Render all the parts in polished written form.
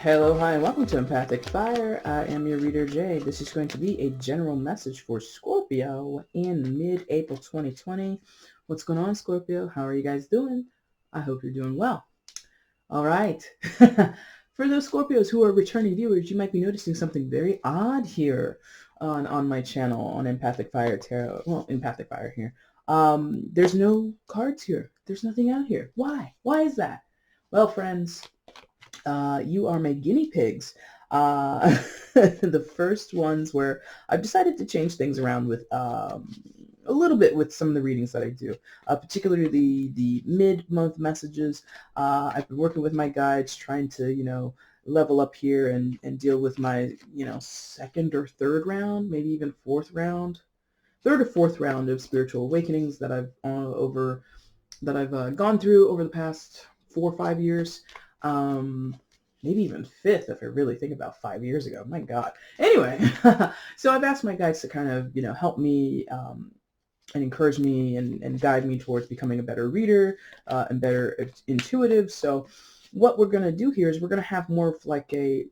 Hello, hi, and welcome to Empathic Fire. I am your reader, Jay. This is going to be a general message for Scorpio in mid-April 2020. What's going on, Scorpio? How are you guys doing? I hope you're doing well. All right. For those Scorpios who are returning viewers, you might be noticing something very odd here on my channel on Empathic Fire Tarot. Well, Empathic Fire here. There's no cards here. There's nothing out here. Why? Why is that? Well, friends, you are my guinea pigs. The first ones where I've decided to change things around with a little bit with some of the readings that I do, particularly the mid-month messages. I've been working with my guides, trying to, level up here and deal with my, second or third round, maybe even third or fourth round of spiritual awakenings that I've gone through over the past 4 or 5 years. Maybe even fifth if I really think about 5 years ago. My God. Anyway, so I've asked my guides to kind of, help me and encourage me and guide me towards becoming a better reader and better intuitive. So what we're going to do here is we're going to have more of like a,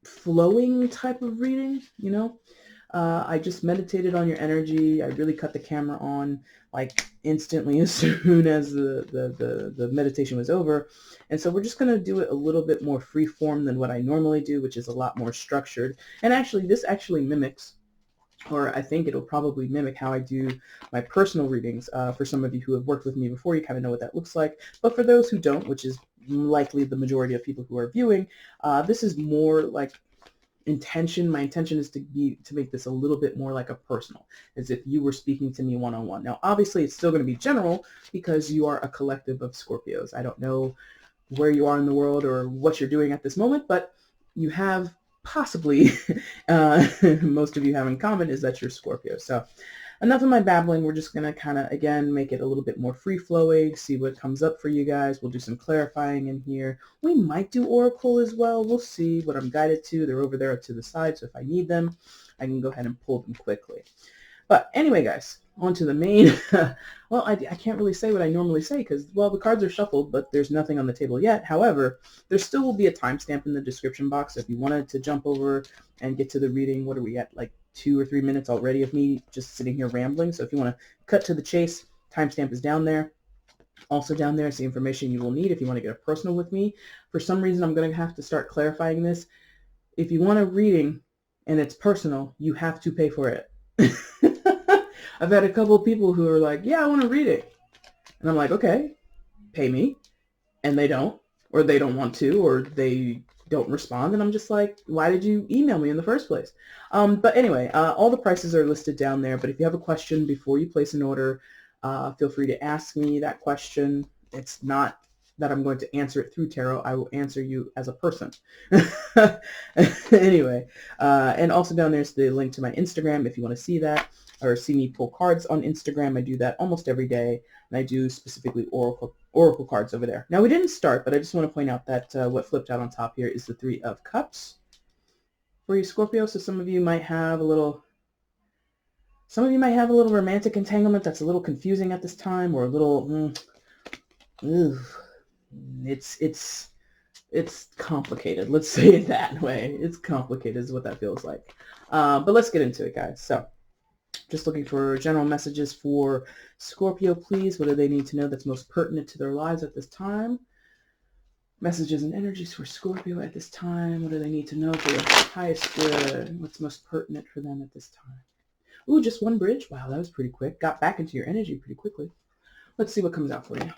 flowing type of reading, I just meditated on your energy. I really cut the camera on like instantly as soon as the meditation was over. And so we're just going to do it a little bit more free form than what I normally do, which is a lot more structured. And actually, this actually mimics, or I think it'll probably mimic how I do my personal readings. For some of you who have worked with me before, you kind of know what that looks like. But for those who don't, which is likely the majority of people who are viewing, this is more like my intention is to make this a little bit more like a personal, as if you were speaking to me one-on-one. Now, obviously, it's still going to be general because you are a collective of Scorpios. I don't know where you are in the world or what you're doing at this moment, but you have possibly, most of you have in common is that you're Scorpio. So enough of my babbling. We're just going to kind of, again, make it a little bit more free-flowing, see what comes up for you guys. We'll do some clarifying in here. We might do Oracle as well. We'll see what I'm guided to. They're over there to the side, so if I need them, I can go ahead and pull them quickly. But anyway, guys, on to the main. Well, I can't really say what I normally say because, well, the cards are shuffled, but there's nothing on the table yet. However, there still will be a timestamp in the description box. If you wanted to jump over and get to the reading, what are we at, like 2 or 3 minutes already of me just sitting here rambling? So if you want to cut to the chase, timestamp is down there. Also down there is the information you will need if you want to get a personal with me. For some reason, I'm going to have to start clarifying this. If you want a reading and it's personal, you have to pay for it. I've had a couple of people who are like, yeah, I want to read it. And I'm like, okay, pay me. And they don't, or they don't want to, or they don't respond. And I'm just like, why did you email me in the first place? But anyway, all the prices are listed down there. But if you have a question before you place an order, feel free to ask me that question. It's not that I'm going to answer it through tarot. I will answer you as a person. Anyway, and also down there's the link to my Instagram if you want to see that or see me pull cards on Instagram. I do that almost every day, and I do specifically oracle cards over there. Now, we didn't start, but I just want to point out that what flipped out on top here is the 3 of Cups for you, Scorpio. So some of you might have a little romantic entanglement that's a little confusing at this time, or a little, it's complicated. Let's say it that way. It's complicated is what that feels like. But let's get into it, guys. So just looking for general messages for Scorpio, please. What do they need to know that's most pertinent to their lives at this time? Messages and energies for Scorpio at this time. What do they need to know for the highest good? What's most pertinent for them at this time? Ooh, just one bridge. Wow, that was pretty quick. Got back into your energy pretty quickly. Let's see what comes out for you.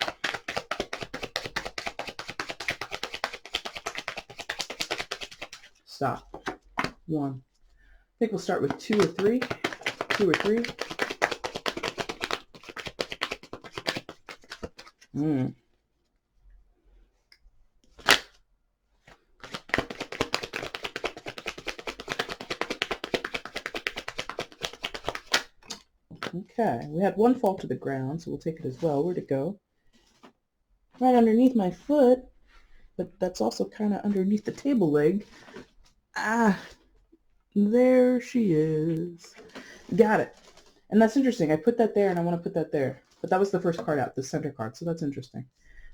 Stop. 1. I think we'll start with 2 or 3. 2 or 3. Okay, we had 1 fall to the ground, so we'll take it as well. Where'd it go? Right underneath my foot, but that's also kind of underneath the table leg. Ah, there she is. Got it. And that's interesting. I put that there and I want to put that there. But that was the first card out, the center card. So that's interesting.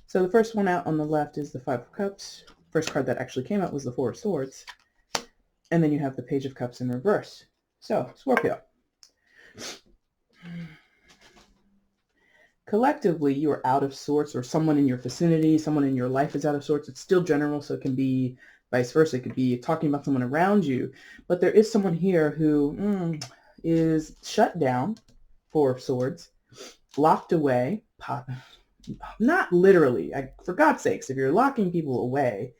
So the first one out on the left is the 5 of Cups. First card that actually came out was the Four of Swords. And then you have the Page of Cups in reverse. So, Scorpio. Collectively, you are out of sorts, or someone in your vicinity, someone in your life is out of sorts. It's still general, so it can be vice versa. It could be talking about someone around you. But there is someone here who is shut down, Four of Swords, locked away. Not literally. For God's sakes, if you're locking people away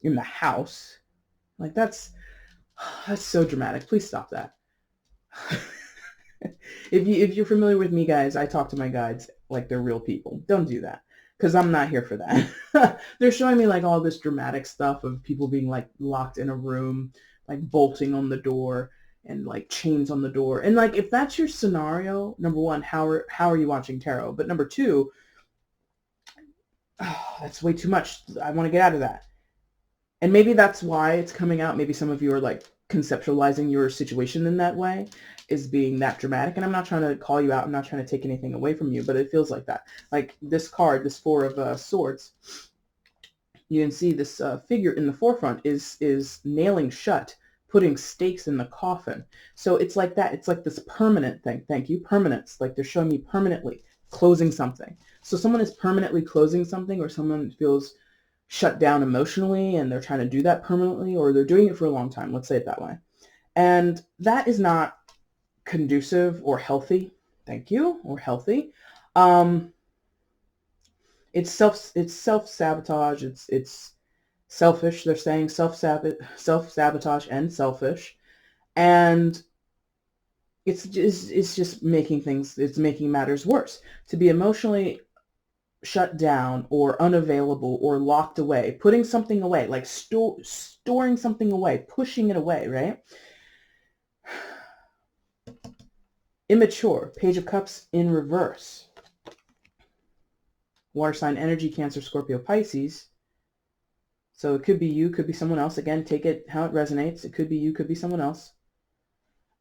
in the house, like that's so dramatic. Please stop that. If you're familiar with me, guys, I talk to my guides like they're real people. Don't do that, because I'm not here for that. They're showing me like all this dramatic stuff of people being like locked in a room, like bolting on the door and like chains on the door. And like, if that's your scenario, number one, how are you watching tarot? But number two, that's way too much. I want to get out of that. And maybe that's why it's coming out. Maybe some of you are like conceptualizing your situation in that way, is being that dramatic. And I'm not trying to call you out. I'm not trying to take anything away from you, but it feels like that. Like this card, this Four of Swords, you can see this figure in the forefront is nailing shut, putting stakes in the coffin. So it's like that. It's like this permanent thing. Thank you. Permanence. Like they're showing me permanently closing something. So someone is permanently closing something, or someone feels shut down emotionally and they're trying to do that permanently, or they're doing it for a long time. Let's say it that way. And that is not conducive or healthy. Thank you. Or healthy. It's self-sabotage. It's selfish. They're saying self-sabotage and selfish. And it's just making things, it's making matters worse. To be emotionally shut down or unavailable or locked away, putting something away, like storing something away, pushing it away, right? Immature, Page of Cups in reverse. Water sign energy, Cancer, Scorpio, Pisces. So it could be you, could be someone else. Again, take it how it resonates. It could be you, could be someone else.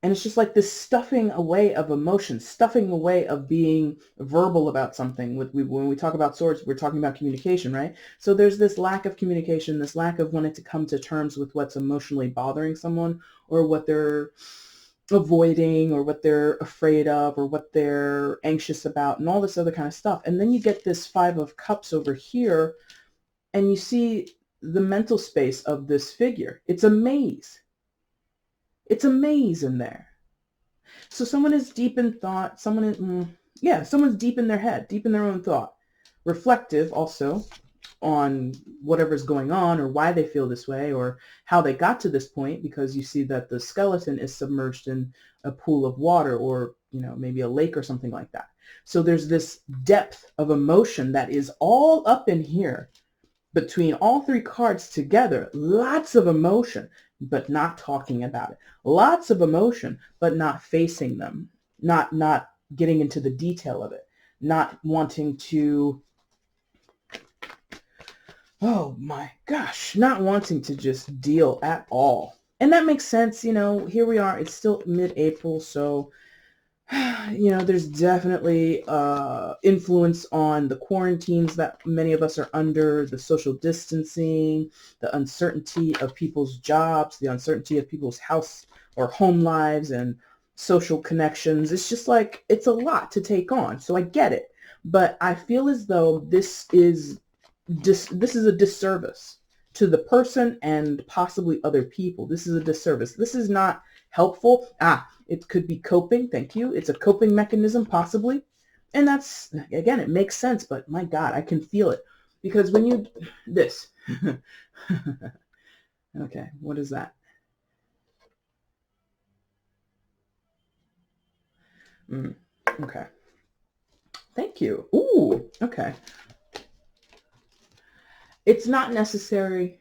And it's just like this stuffing away of emotion, stuffing away of being verbal about something. When we talk about swords, we're talking about communication, right? So there's this lack of communication, this lack of wanting to come to terms with what's emotionally bothering someone, or what they're avoiding, or what they're afraid of, or what they're anxious about, and all this other kind of stuff. And then you get this Five of Cups over here, and you see the mental space of this figure. It's a maze. It's a maze in there. So someone is deep in thought. Someone's deep in their head, deep in their own thought. Reflective also on whatever's going on, or why they feel this way, or how they got to this point, because you see that the skeleton is submerged in a pool of water, or maybe a lake or something like that. So there's this depth of emotion that is all up in here between all three cards together. Lots of emotion, but not talking about it. Lots of emotion, but not facing them, not getting into the detail of it, not wanting to, oh my gosh, not wanting to just deal at all. And that makes sense. Here we are. It's still mid-April, so there's definitely influence on the quarantines that many of us are under, the social distancing, the uncertainty of people's jobs, the uncertainty of people's house or home lives and social connections. It's just like, it's a lot to take on. So I get it. But I feel as though this is a disservice to the person and possibly other people. This is a disservice. This is not helpful. It could be coping. Thank you. It's a coping mechanism, possibly. And that's, again, it makes sense, but my God, I can feel it. Because when this, okay, what is that? Okay. Thank you. Ooh, okay. It's not necessary.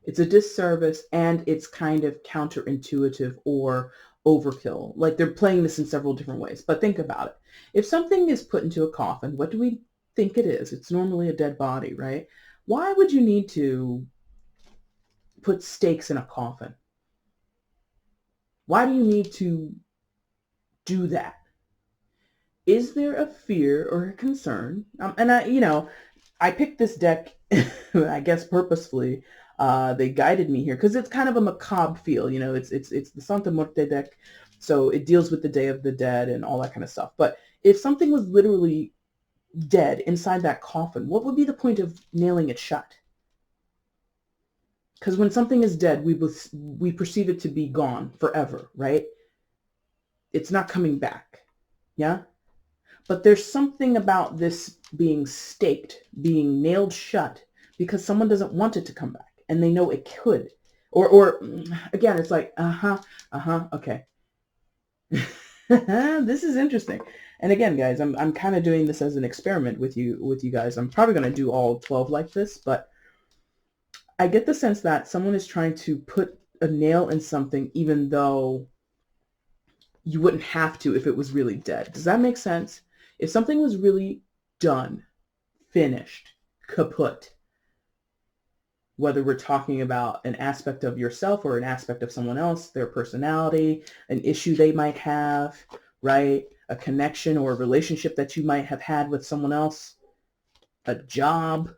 It's a disservice, and it's kind of counterintuitive or overkill. Like, they're playing this in several different ways. But think about it. If something is put into a coffin, what do we think it is? It's normally a dead body, right? Why would you need to put stakes in a coffin? Why do you need to do that? Is there a fear or a concern? And I picked this deck I guess purposefully, they guided me here because it's kind of a macabre feel. You know, it's the Santa Muerte deck, so it deals with the Day of the Dead and all that kind of stuff. But if something was literally dead inside that coffin, what would be the point of nailing it shut? Because when something is dead, we perceive it to be gone forever, right? It's not coming back. Yeah. But there's something about this being staked, being nailed shut, because someone doesn't want it to come back, and they know it could. Or again, it's like, okay. This is interesting. And again, guys, I'm kind of doing this as an experiment with you guys. I'm probably going to do all 12 like this, but I get the sense that someone is trying to put a nail in something, even though you wouldn't have to if it was really dead. Does that make sense? If something was really done, finished, kaput, whether we're talking about an aspect of yourself or an aspect of someone else, their personality, an issue they might have, right? A connection or a relationship that you might have had with someone else, a job,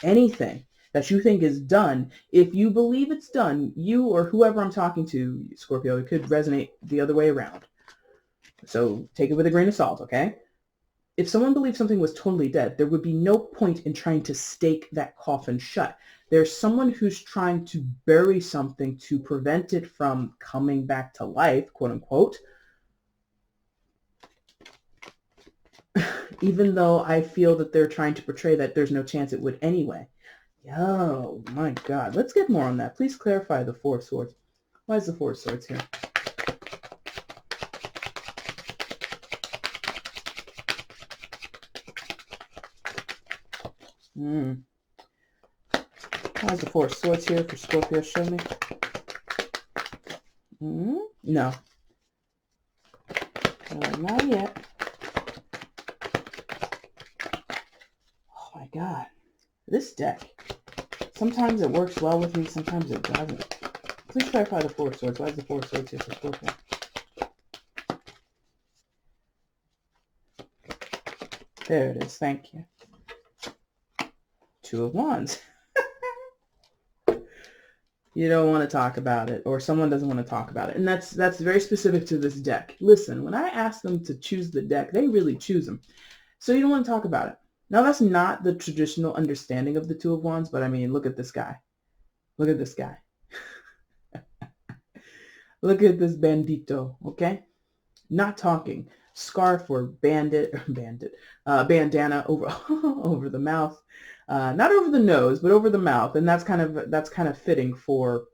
anything that you think is done. If you believe it's done, you or whoever I'm talking to, Scorpio, it could resonate the other way around. So take it with a grain of salt, okay? If someone believed something was totally dead, there would be no point in trying to stake that coffin shut. There's someone who's trying to bury something to prevent it from coming back to life, quote unquote, even though I feel that they're trying to portray that there's no chance it would anyway. Yo, my God. Let's get more on that. Please clarify the Four of Swords. Why is the Four of Swords here? Why is the Four of Swords here for Scorpio? Show me. No. Not yet. Oh my God. This deck. Sometimes it works well with me, sometimes it doesn't. Please clarify the Four of Swords. Why is the Four of Swords here for Scorpio? There it is. Thank you. Two of Wands. You don't want to talk about it, or someone doesn't want to talk about it. And that's very specific to this deck. Listen, when I ask them to choose the deck, they really choose them. So you don't want to talk about it. Now, that's not the traditional understanding of the Two of Wands, but I mean, look at this guy. Look at this guy. Look at this bandito, okay? Not talking. Scarf or bandana over over the mouth. Not over the nose, but over the mouth. And that's kind of fitting for,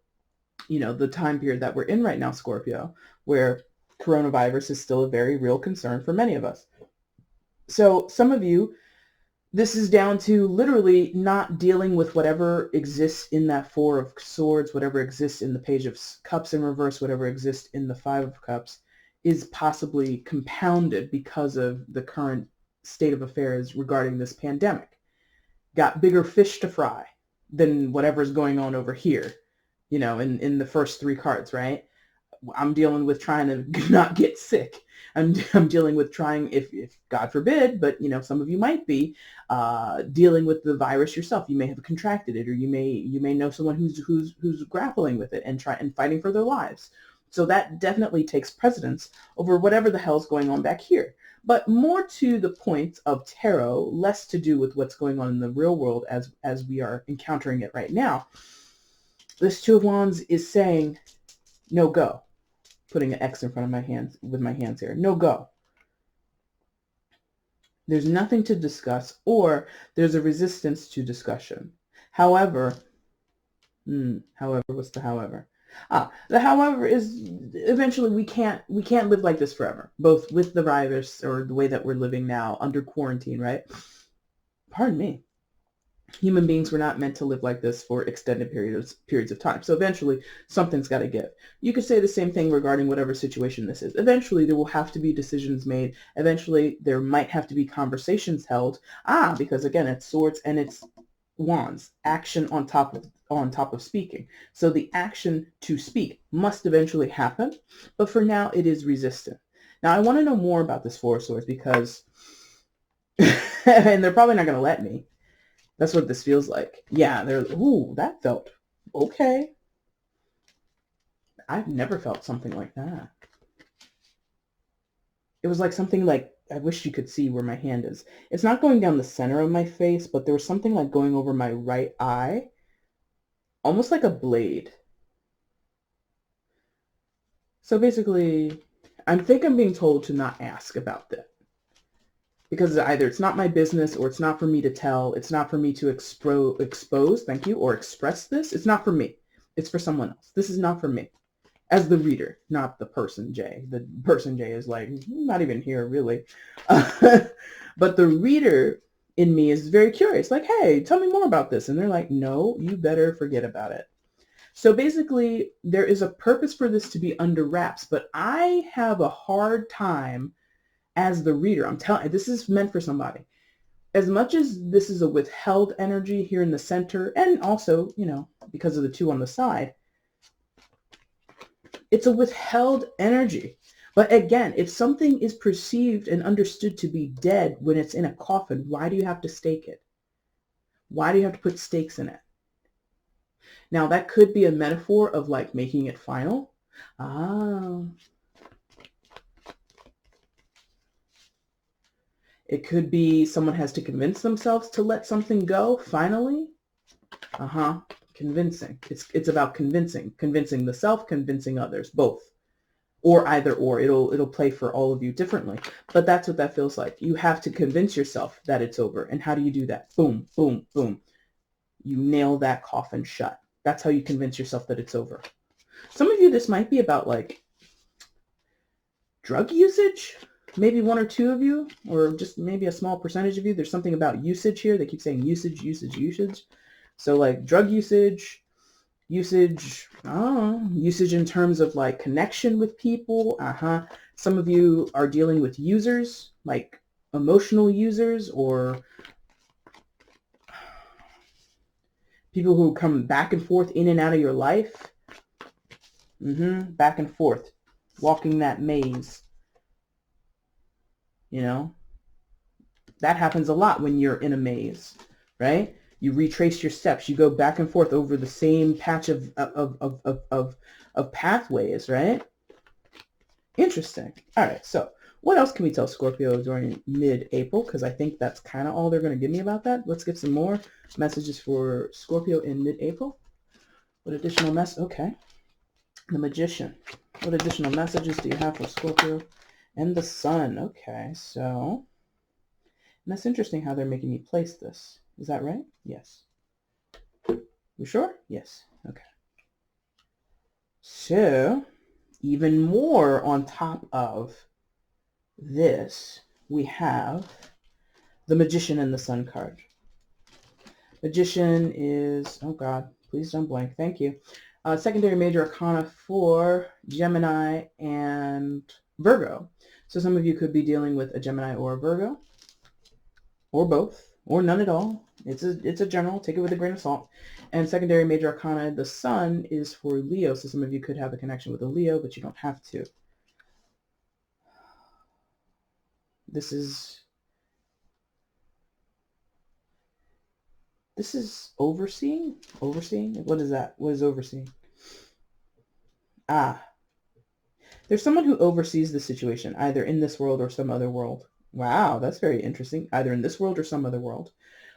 the time period that we're in right now, Scorpio, where coronavirus is still a very real concern for many of us. So some of you, this is down to literally not dealing with whatever exists in that Four of Swords, whatever exists in the Page of Cups in reverse, whatever exists in the Five of Cups, is possibly compounded because of the current state of affairs regarding this pandemic. Got bigger fish to fry than whatever's going on over here, in the first three cards, right? I'm dealing with trying to not get sick. I'm dealing with trying, if God forbid, but some of you might be dealing with the virus yourself. You may have contracted it, or you may know someone who's grappling with it and fighting for their lives. So that definitely takes precedence over whatever the hell's going on back here. But more to the point of tarot, less to do with what's going on in the real world as we are encountering it right now. This Two of Wands is saying, no go. Putting an X in front of my hands with my hands here. No go. There's nothing to discuss, or there's a resistance to discussion. However, what's the however? The however is eventually we can't live like this forever, both with the virus or the way that we're living now under quarantine, right? Pardon me. Human beings were not meant to live like this for extended periods of time. So eventually something's got to give. You could say the same thing regarding whatever situation this is. Eventually there will have to be decisions made. Eventually there might have to be conversations held. Because again, it's swords and it's wands, action on top of speaking. So the action to speak must eventually happen, but for now it is resistant. Now I want to know more about this Four of Swords because, and they're probably not going to let me. That's what this feels like. Yeah, ooh, that felt okay. I've never felt something like that. It was like something like, I wish you could see where my hand is. It's not going down the center of my face, but there was something like going over my right eye, almost like a blade. So basically, I think I'm being told to not ask about that. Because either it's not my business, or it's not for me to tell, it's not for me to expose, thank you, or express this. It's not for me. It's for someone else. This is not for me. As the reader, not the person J. The person J is like, not even here, really. But the reader in me is very curious, like, hey, tell me more about this. And they're like, no, you better forget about it. So basically, there is a purpose for this to be under wraps, but I have a hard time as the reader. I'm telling you, this is meant for somebody. As much as this is a withheld energy here in the center, and also, because of the two on the side, it's a withheld energy. But again, if something is perceived and understood to be dead when it's in a coffin, why do you have to stake it? Why do you have to put stakes in it? Now, that could be a metaphor of like making it final. It could be someone has to convince themselves to let something go finally. Convincing. It's about convincing the self, convincing others, both. Or either or. It'll play for all of you differently. But that's what that feels like. You have to convince yourself that it's over. And how do you do that? Boom, boom, boom. You nail that coffin shut. That's how you convince yourself that it's over. Some of you, this might be about like drug usage. Maybe one or two of you, or just maybe a small percentage of you. There's something about usage here. They keep saying usage, usage, usage. So like drug usage, usage in terms of like connection with people. Some of you are dealing with users, like emotional users, or people who come back and forth in and out of your life. Back and forth, walking that maze. That happens a lot when you're in a maze, right? You retrace your steps. You go back and forth over the same patch of pathways, right? Interesting. All right. So what else can we tell Scorpio during mid-April? Because I think that's kind of all they're going to give me about that. Let's get some more messages for Scorpio in mid-April. What additional Okay. The Magician. What additional messages do you have for Scorpio and the Sun? Okay. So, and that's interesting how they're making me place this. Is that right? Yes. You sure? Yes. Okay. So, even more on top of this, we have the Magician and the Sun card. Magician is, oh God, please don't blank. Thank you. Secondary major arcana for Gemini and Virgo. So some of you could be dealing with a Gemini or a Virgo, or both, or none at all. It's a general. Take it with a grain of salt. And secondary major arcana, the Sun, is for Leo. So some of you could have a connection with a Leo, but you don't have to. This is overseeing? Overseeing? What is that? What is overseeing? There's someone who oversees the situation, either in this world or some other world. Wow, that's very interesting. Either in this world or some other world.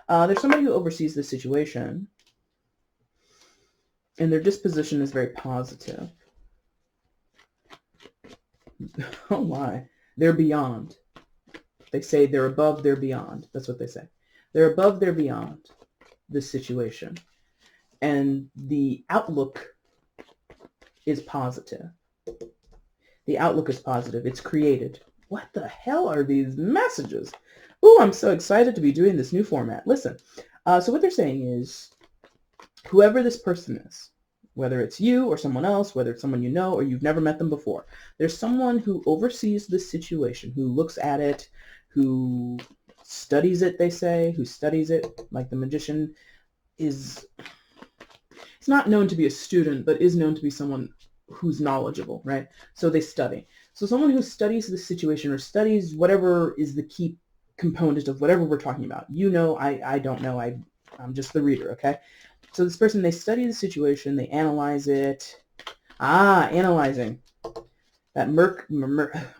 There's somebody who oversees the situation, and their disposition is very positive. Oh my. They're beyond. They say they're above, they're beyond. That's what they say. They're above, they're beyond this situation. And the outlook is positive. The outlook is positive. It's created. What the hell are these messages? Ooh, I'm so excited to be doing this new format. Listen, so what they're saying is, whoever this person is, whether it's you or someone else, whether it's someone you know or you've never met them before, there's someone who oversees this situation, who looks at it, who studies it, they say, who studies it, like the Magician is, it's not known to be a student, but is known to be someone who's knowledgeable, right? So they study. So someone who studies the situation or studies whatever is the key component of whatever we're talking about. I don't know. I'm just the reader, okay? So this person, they study the situation, they analyze it. Analyzing. That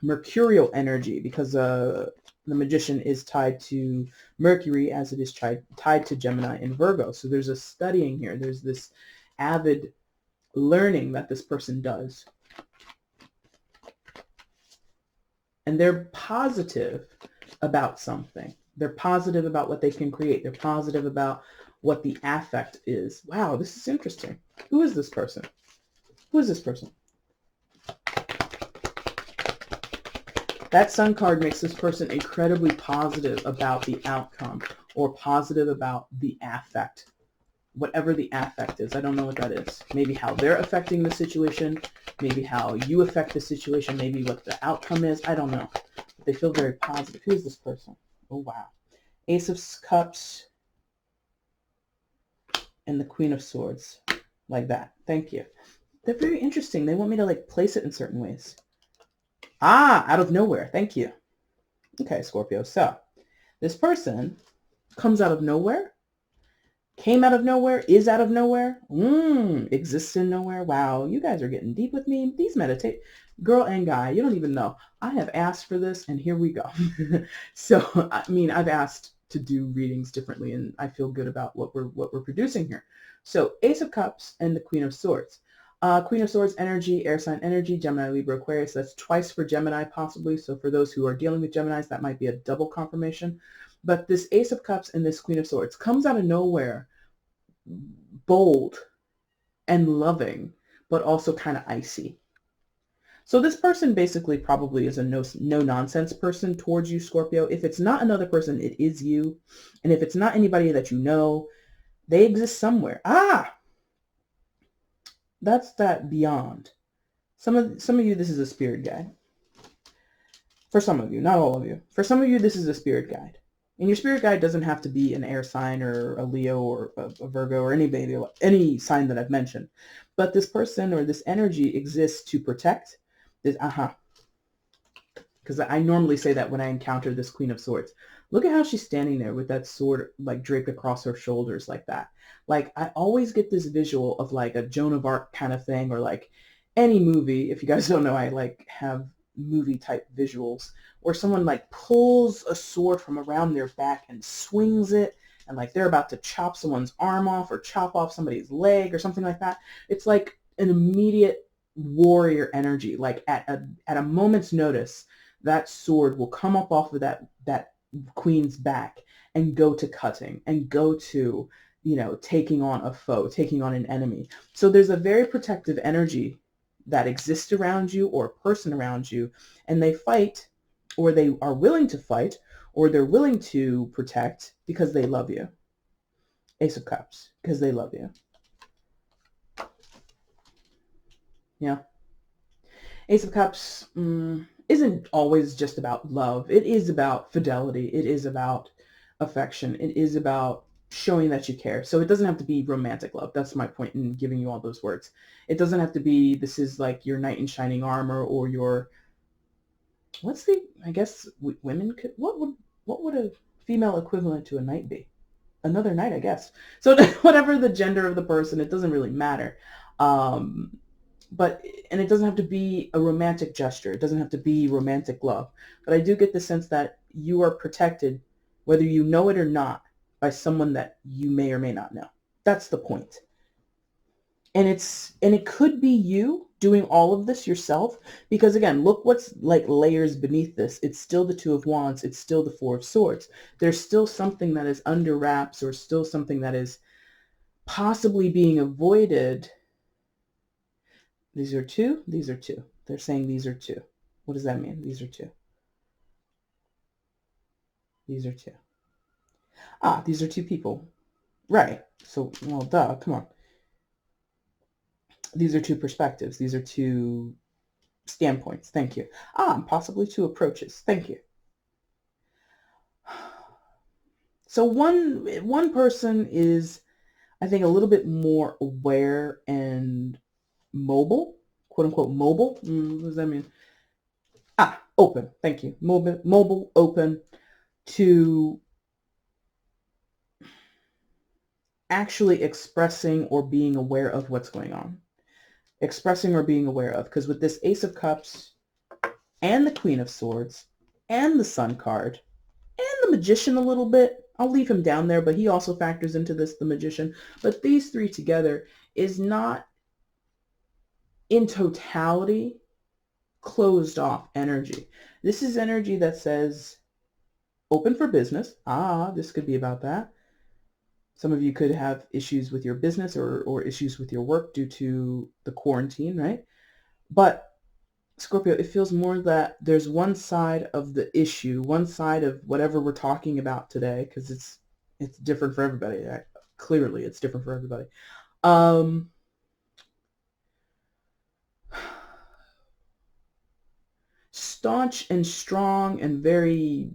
mercurial energy, because the magician is tied to Mercury as it is tied to Gemini and Virgo. So there's a studying here. There's this avid learning that this person does. And they're positive about something. They're positive about what they can create. They're positive about what the affect is. Wow, this is interesting. Who is this person? Who is this person? That Sun card makes this person incredibly positive about the outcome, or positive about the affect. Whatever the affect is. I don't know what that is. Maybe how they're affecting the situation. Maybe how you affect the situation. Maybe what the outcome is. I don't know. But they feel very positive. Who is this person? Oh, wow. Ace of Cups and the Queen of Swords. Like that. Thank you. They're very interesting. They want me to like place it in certain ways. Out of nowhere. Thank you. Okay, Scorpio. So this person comes out of nowhere, came out of nowhere, is out of nowhere, exists in nowhere. Wow, you guys are getting deep with me. These meditate, girl and guy, you don't even know. I have asked for this, and here we go. So, I mean, I've asked to do readings differently, and I feel good about what we're producing here. So, Ace of Cups and the Queen of Swords. Queen of Swords energy, air sign energy, Gemini, Libra, Aquarius. That's twice for Gemini, possibly. So for those who are dealing with Geminis, that might be a double confirmation. But this Ace of Cups and this Queen of Swords comes out of nowhere, bold and loving, but also kind of icy. So this person basically probably is a no-nonsense person towards you, Scorpio. If it's not another person, it is you. And if it's not anybody that you know, they exist somewhere. That's that beyond. Some of you, this is a spirit guide. For some of you, not all of you. For some of you, this is a spirit guide. And your spirit guide doesn't have to be an air sign or a Leo or a Virgo or any sign that I've mentioned. But this person or this energy exists to protect. Because I normally say that when I encounter this Queen of Swords. Look at how she's standing there with that sword like draped across her shoulders like that. Like I always get this visual of like a Joan of Arc kind of thing, or like any movie. If you guys don't know, I like have movie type visuals where someone like pulls a sword from around their back and swings it, and like they're about to chop someone's arm off or chop off somebody's leg or something like that. It's like an immediate warrior energy. Like at a moment's notice, that sword will come up off of that queen's back and go to cutting and go to, taking on a foe, taking on an enemy. So there's a very protective energy that exists around you or a person around you, and they fight, or they are willing to fight, or they're willing to protect because they love you. Ace of Cups, because they love you. Yeah. Ace of Cups isn't always just about love. It is about fidelity. It is about affection. It is about showing that you care. So it doesn't have to be romantic love. That's my point in giving you all those words. It doesn't have to be, this is like your knight in shining armor, or your, I guess women could, what would a female equivalent to a knight be? Another knight, I guess. So whatever the gender of the person, it doesn't really matter. And it doesn't have to be a romantic gesture. It doesn't have to be romantic love. But I do get the sense that you are protected, whether you know it or not, by someone that you may or may not know. That's the point. And it could be you doing all of this yourself, because again, look what's like layers beneath this. It's still the Two of Wands. It's still the Four of Swords. There's still something that is under wraps, or still something that is possibly being avoided. These are two. These are two. They're saying these are two. What does that mean? These are two. These are two. These are two people. Right. So, well, duh, come on. These are two perspectives. These are two standpoints. Thank you. Possibly two approaches. Thank you. So one person is, I think, a little bit more aware and mobile, quote unquote mobile. What does that mean? Open. Thank you. Mobile, open to actually expressing or being aware of what's going on. Expressing or being aware of. Because with this Ace of Cups and the Queen of Swords and the Sun card and the Magician a little bit, I'll leave him down there, but he also factors into this, the Magician. But these three together is not in totality closed off energy. This is energy that says open for business. This could be about that. Some of you could have issues with your business or issues with your work due to the quarantine, right? But Scorpio, it feels more that there's one side of the issue, one side of whatever we're talking about today, because it's different for everybody. Clearly, it's different for everybody. Staunch and strong and very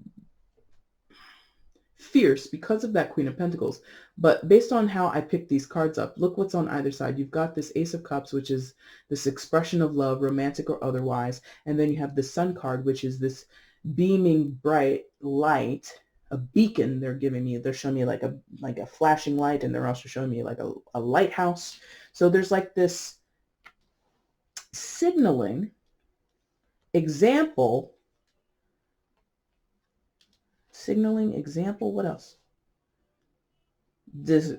fierce because of that Queen of Pentacles. But based on how I picked these cards up, look what's on either side. You've got this Ace of Cups, which is this expression of love, romantic or otherwise. And then you have the Sun card, which is this beaming bright light, a beacon they're giving me. They're showing me like a flashing light, and they're also showing me like a lighthouse. So there's like this signaling example, what else? There's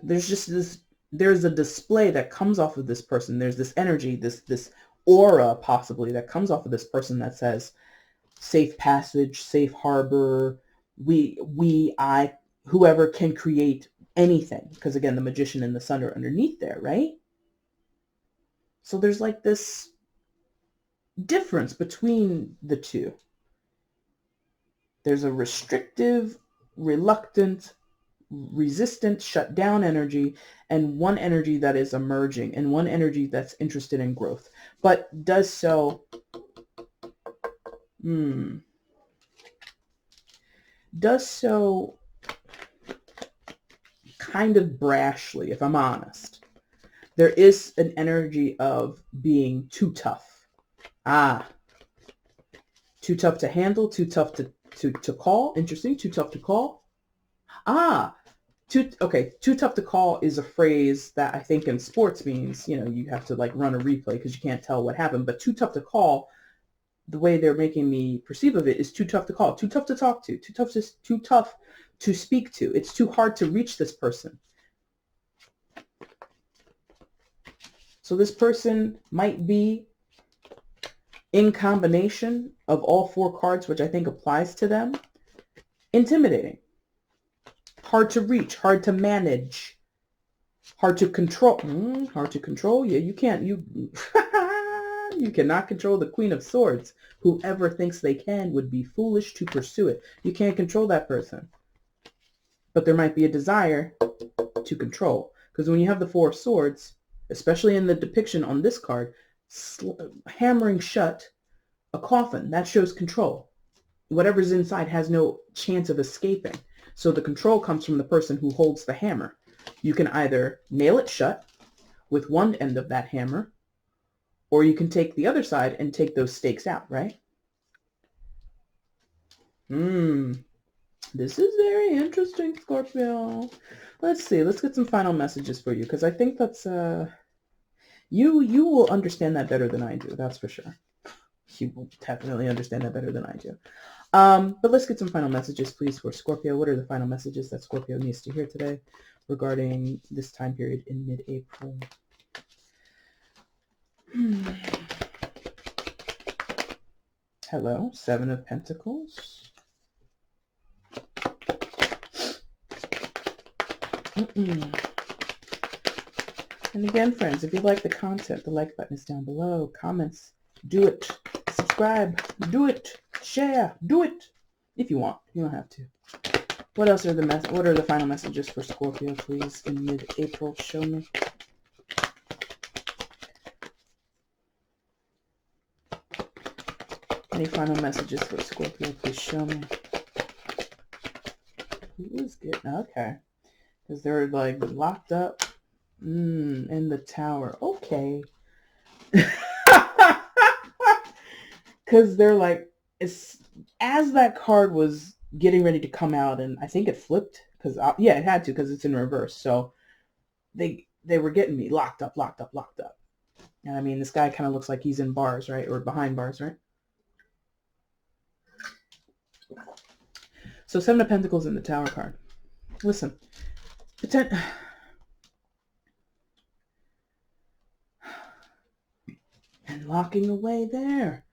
a display that comes off of this person. There's this energy, this aura possibly that comes off of this person that says safe passage, safe harbor, I, whoever can create anything. Because again, the Magician and the Sun are underneath there, right? So there's like this difference between the two. There's a restrictive, reluctant, resistant, shut down energy, and one energy that is emerging, and one energy that's interested in growth, but does so kind of brashly, if I'm honest. There is an energy of being too tough. Too tough to handle, too tough to call. Interesting. Too tough to call. Too tough to call is a phrase that I think in sports means, you have to like run a replay because you can't tell what happened. But too tough to call, the way they're making me perceive of it, is too tough to call, too tough to talk to, too tough to speak to. It's too hard to reach this person. So this person might be, in combination of all four cards, which I think applies to them, intimidating, hard to reach, hard to manage, hard to control. Yeah, you can't. You cannot control the Queen of Swords. Whoever thinks they can would be foolish to pursue it. You can't control that person. But there might be a desire to control. Because when you have the Four of Swords, especially in the depiction on this card, hammering shut a coffin, that shows control. Whatever's inside has no chance of escaping. So the control comes from the person who holds the hammer. You can either nail it shut with one end of that hammer, or you can take the other side and take those stakes out, right? This is very interesting, Scorpio. Let's see. Let's get some final messages for you, because I think that's you will understand that better than I do. That's for sure. You will definitely understand that better than I do. But let's get some final messages, please, for Scorpio. What are the final messages that Scorpio needs to hear today regarding this time period in mid-April? Hello, Seven of Pentacles. And again, friends, if you like the content, the like button is down below. Comments, do it. Subscribe, do it. Share, do it. If you want, you don't have to. What else are what are the final messages for Scorpio, please, in mid-April? Show me. Any final messages for Scorpio, please show me. Who is getting, okay. Because they're like locked up in the tower. Okay. Because they're like, as that card was getting ready to come out, and I think it flipped, because yeah, it had to, because it's in reverse. So they were getting me locked up. And I mean, this guy kind of looks like he's in bars, right? Or behind bars, right? So Seven of Pentacles in the Tower card. Listen, and locking away there.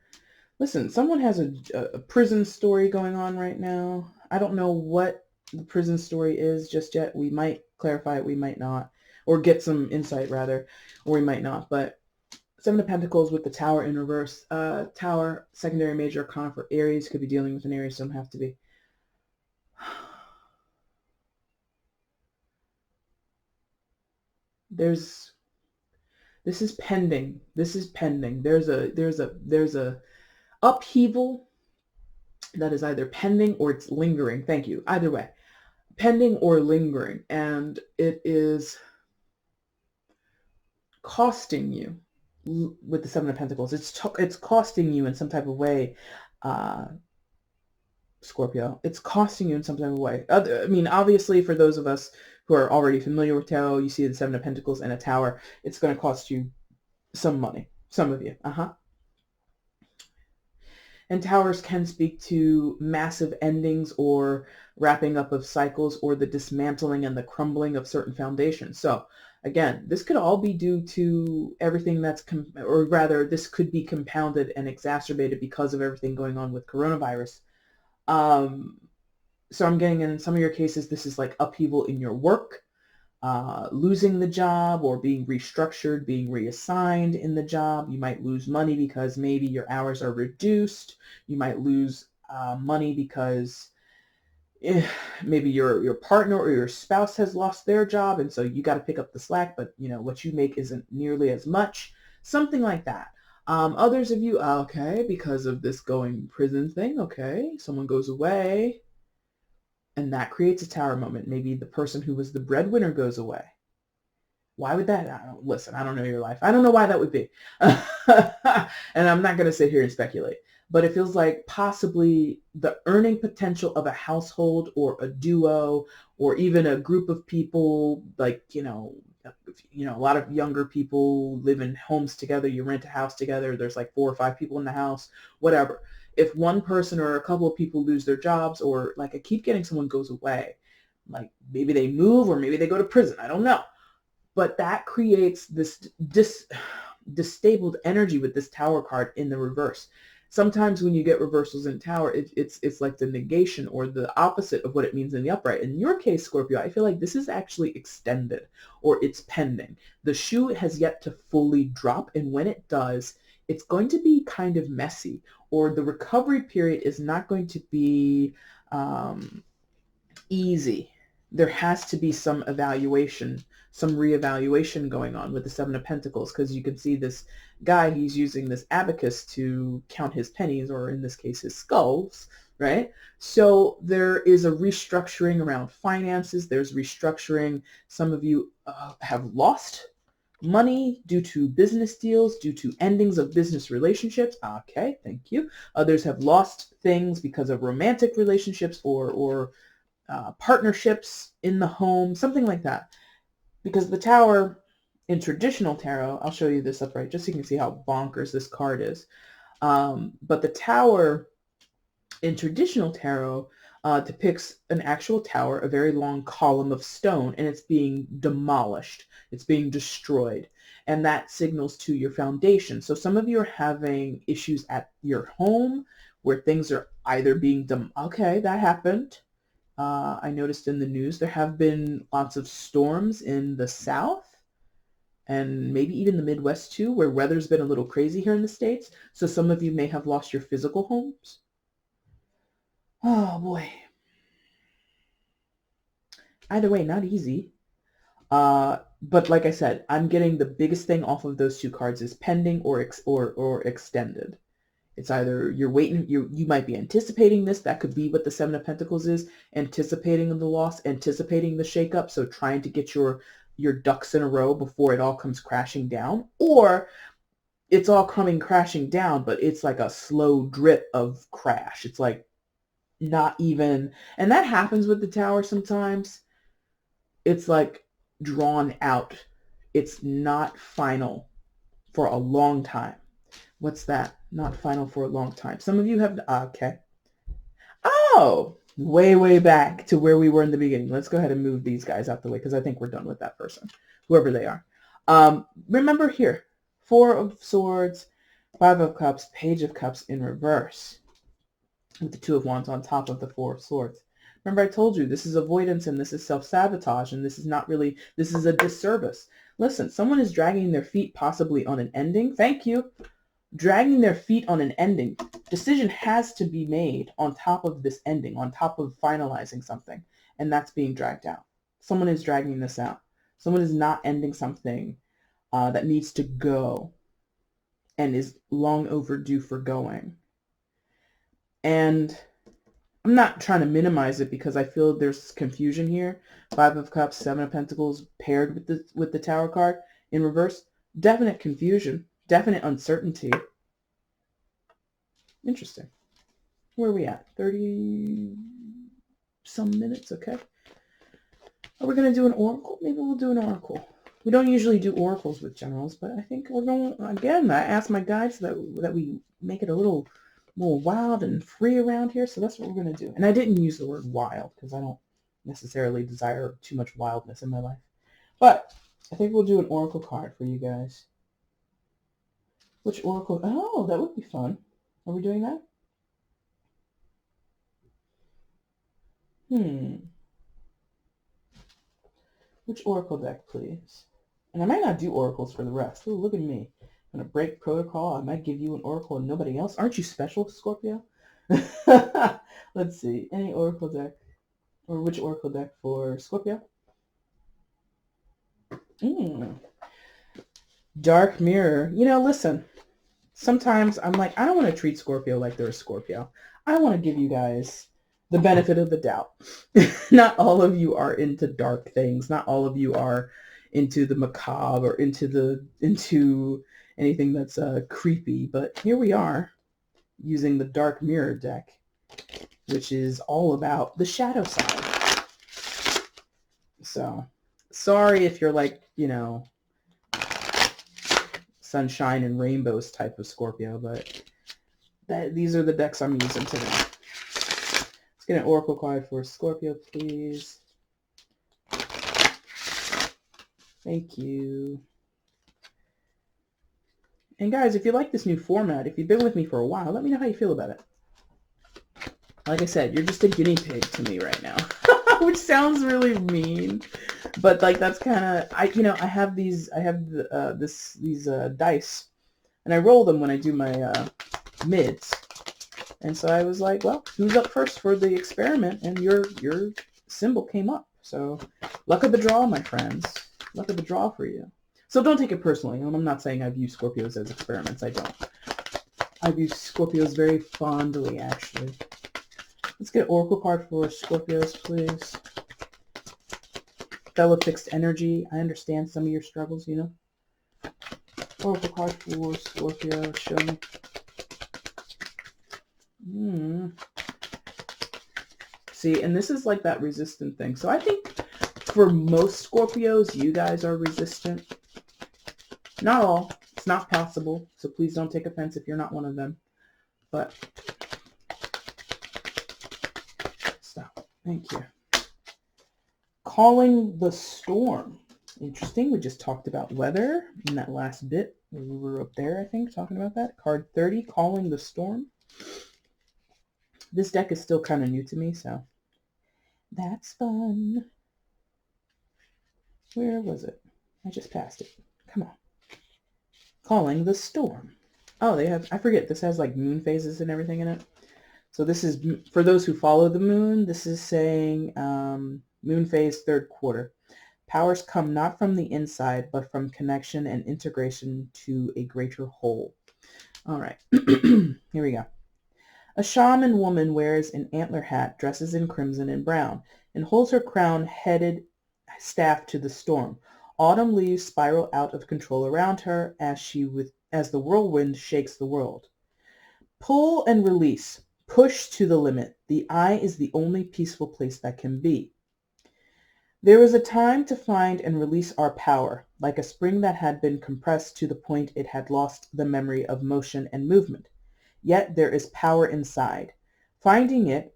Listen, someone has a prison story going on right now. I don't know what the prison story is just yet. We might clarify it, we might not. Or get some insight, rather. Or we might not. But Seven of Pentacles with the Tower in reverse. Tower, secondary major arcana for Aries. Could be dealing with an Aries, don't have to be. This is pending. This is pending. There's a upheaval that is either pending or it's lingering. Thank you. Either way, pending or lingering, and it is costing you with the Seven of Pentacles. It's costing you in some type of way, Scorpio. It's costing you in some type of way. I mean, obviously, for those of us who are already familiar with tarot, you see the Seven of Pentacles and a Tower. It's going to cost you some money. Some of you. And towers can speak to massive endings or wrapping up of cycles or the dismantling and the crumbling of certain foundations. So again, this could all be due to everything that's, or rather, this could be compounded and exacerbated because of everything going on with coronavirus. So I'm getting in some of your cases, this is like upheaval in your work. Losing the job or being restructured, being reassigned in the job. You might lose money because maybe your hours are reduced. You might lose money because maybe your partner or your spouse has lost their job, and so you got to pick up the slack, but you know what you make isn't nearly as much. Something like that. Others of you, okay, because of this going prison thing, okay, someone goes away, and that creates a tower moment. Maybe the person who was the breadwinner goes away. Why would that? Listen, I don't know your life. I don't know why that would be. And I'm not going to sit here and speculate. But it feels like possibly the earning potential of a household or a duo or even a group of people, like, a lot of younger people live in homes together. You rent a house together. There's like 4 or 5 people in the house, whatever. If one person or a couple of people lose their jobs, or like I keep getting someone goes away, like maybe they move or maybe they go to prison. I don't know. But that creates this disabled energy with this Tower card in the reverse. Sometimes when you get reversals in Tower, it's like the negation or the opposite of what it means in the upright. In your case, Scorpio, I feel like this is actually extended or it's pending. The shoe has yet to fully drop, and when it does, it's going to be kind of messy, or the recovery period is not going to be easy. There has to be some evaluation, some reevaluation going on with the Seven of Pentacles, because you can see this guy, he's using this abacus to count his pennies, or in this case, his skulls, right? So there is a restructuring around finances. There's restructuring. Some of you have lost money due to business deals, due to endings of business relationships. Okay, thank you. Others have lost things because of romantic relationships or partnerships in the home, something like that. Because the Tower in traditional tarot, I'll show you this upright just so you can see how bonkers this card is. But the Tower in traditional tarot depicts an actual tower, a very long column of stone, and it's being demolished. It's being destroyed. And that signals to your foundation. So some of you are having issues at your home where things are either being okay, that happened. I noticed in the news there have been lots of storms in the South and maybe even the Midwest too, where weather's been a little crazy here in the States. So some of you may have lost your physical homes. Oh boy. Either way, not easy. But like I said, I'm getting the biggest thing off of those 2 cards is pending or extended. It's either you're waiting, you might be anticipating this. That could be what the Seven of Pentacles is, anticipating the loss, anticipating the shakeup. So trying to get your ducks in a row before it all comes crashing down. Or it's all coming crashing down, but it's like a slow drip of crash. It's like not even, and that happens with the Tower sometimes. It's like drawn out. It's not final for a long time. What's that? Not final for a long time. Some of you have, okay. Oh, way back to where we were in the beginning. Let's go ahead and move these guys out the way because I think we're done with that person, whoever they are. Remember here, 4 of Swords, 5 of Cups, Page of Cups in reverse with the 2 of Wands on top of the 4 of Swords. Remember I told you this is avoidance and this is self-sabotage and this is not really, this is a disservice. Listen, someone is dragging their feet possibly on an ending. Thank you. Dragging their feet on an ending. Decision has to be made on top of this ending, on top of finalizing something, and that's being dragged out. Someone is dragging this out. Someone is not ending something that needs to go and is long overdue for going. And I'm not trying to minimize it because I feel there's confusion here. 5 of Cups, 7 of Pentacles paired with the Tower card in reverse. Definite confusion, definite uncertainty. Interesting. Where are we at? 30 some minutes, okay. Are we going to do an oracle? Maybe we'll do an oracle. We don't usually do oracles with generals, but I think we're going, again, I asked my guides that we make it a little more wild and free around here, so that's what we're going to do. And I didn't use the word wild because I don't necessarily desire too much wildness in my life. But I think we'll do an oracle card for you guys. Which oracle? Oh, that would be fun. Are we doing that? Which oracle deck, please? And I might not do oracles for the rest. Oh, look at me. I'm going to break protocol. I might give you an oracle and nobody else. Aren't you special, Scorpio? Let's see. Any oracle deck? Or which oracle deck for Scorpio? Dark Mirror. You know, listen. Sometimes I'm like, I don't want to treat Scorpio like they're a Scorpio. I want to give you guys the benefit of the doubt. Not all of you are into dark things. Not all of you are into the macabre or into anything that's creepy. But here we are using the Dark Mirror deck, which is all about the shadow side. So sorry if you're like, you know, sunshine and rainbows type of Scorpio, but these are the decks I'm using today. Let's get an oracle card for Scorpio, please. Thank you. And guys, if you like this new format, if you've been with me for a while, let me know how you feel about it. Like I said, you're just a guinea pig to me right now, which sounds really mean, but like that's kind of, I have these dice, and I roll them when I do my mids, and so I was like, well, who's up first for the experiment? And your symbol came up, so luck of the draw, my friends, luck of the draw for you. So don't take it personally. I'm not saying I view Scorpios as experiments. I don't. I view Scorpios very fondly, actually. Let's get an oracle card for Scorpios, please. Fellow fixed energy. I understand some of your struggles, you know. Oracle card for Scorpio. Show me. See, and this is like that resistant thing. So I think for most Scorpios, you guys are resistant. Not all. It's not possible. So please don't take offense if you're not one of them. But stop. Thank you. Calling the storm. Interesting. We just talked about weather in that last bit. We were up there, I think, talking about that. Card 30, Calling the Storm. This deck is still kind of new to me, so that's fun. Where was it? I just passed it. Come on. Calling the Storm. Oh, they have, I forget, this has like moon phases and everything in it. So this is, for those who follow the moon, this is saying moon phase, third quarter. Powers come not from the inside, but from connection and integration to a greater whole. All right, here we go. A shaman woman wears an antler hat, dresses in crimson and brown, and holds her crown-headed staff to the storm. Autumn leaves spiral out of control around her as the whirlwind shakes the world. Pull and release. Push to the limit. The eye is the only peaceful place that can be. There is a time to find and release our power, like a spring that had been compressed to the point it had lost the memory of motion and movement. Yet there is power inside. Finding it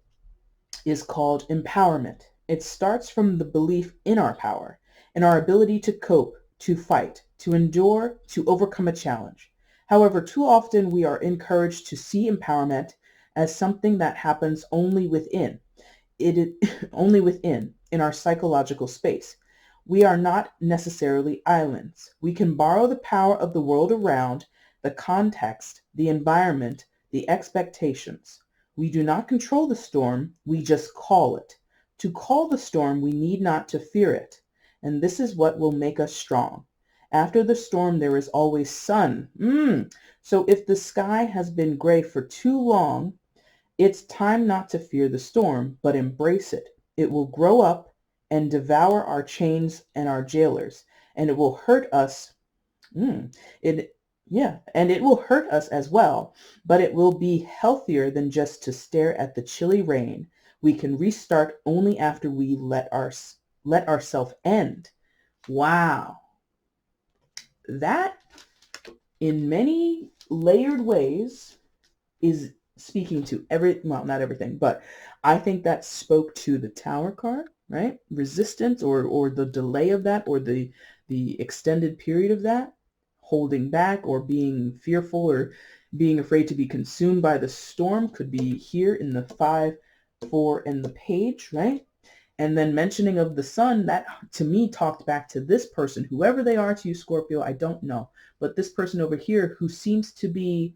is called empowerment. It starts from the belief in our power, in our ability to cope, to fight, to endure, to overcome a challenge. However, too often we are encouraged to see empowerment as something that happens only within. It is only within, in our psychological space. We are not necessarily islands. We can borrow the power of the world around, the context, the environment, the expectations. We do not control the storm, we just call it. To call the storm, we need not to fear it. And this is what will make us strong. After the storm, there is always sun. So if the sky has been gray for too long, it's time not to fear the storm, but embrace it. It will grow up and devour our chains and our jailers, and it will hurt us. It yeah, and it will hurt us as well, but it will be healthier than just to stare at the chilly rain. We can restart only after we let ourselves end. Wow. That in many layered ways is speaking to well, not everything, but I think that spoke to the Tower card, right? Resistance or the delay of that, or the extended period of that, holding back or being fearful or being afraid to be consumed by the storm could be here in the 5, 4, and the page, right? And then mentioning of the sun, that to me talked back to this person, whoever they are to you, Scorpio, I don't know. But this person over here who seems to be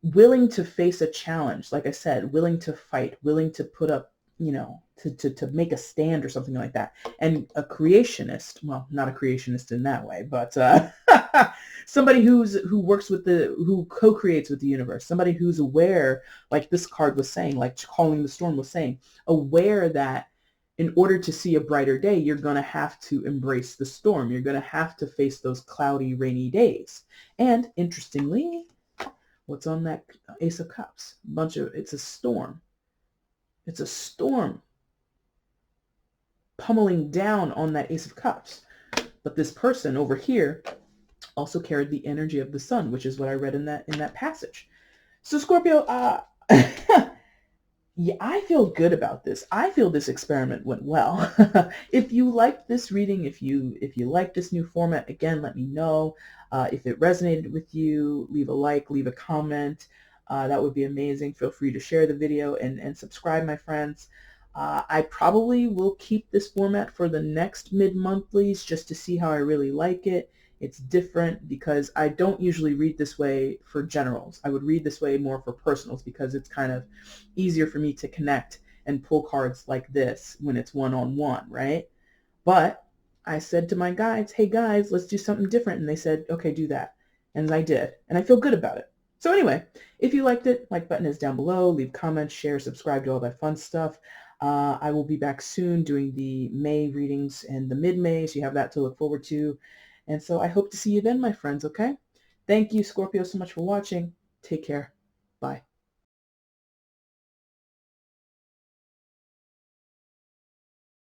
willing to face a challenge, like I said, willing to fight, willing to put up, to make a stand or something like that. And a creationist, well, not a creationist in that way, but somebody who works with who co-creates with the universe, somebody who's aware, like this card was saying, like calling the storm was saying, aware that in order to see a brighter day, you're going to have to embrace the storm. You're going to have to face those cloudy, rainy days. And interestingly, what's on that Ace of Cups? It's a storm. It's a storm pummeling down on that Ace of Cups. But this person over here also carried the energy of the sun, which is what I read in that passage. So Scorpio, yeah, I feel good about this. I feel this experiment went well. If you like this reading, if you like this new format, again, let me know. If it resonated with you, leave a like, leave a comment. That would be amazing. Feel free to share the video and subscribe, my friends. I probably will keep this format for the next mid-monthlies just to see how I really like it. It's different because I don't usually read this way for generals. I would read this way more for personals because it's kind of easier for me to connect and pull cards like this when it's one-on-one, right? But I said to my guides, hey guys, let's do something different. And they said, okay, do that. And I did. And I feel good about it. So anyway, if you liked it, like button is down below. Leave comments, share, subscribe to all that fun stuff. I will be back soon doing the May readings and the mid-May, so you have that to look forward to. And so I hope to see you then, my friends, okay? Thank you, Scorpio, so much for watching. Take care.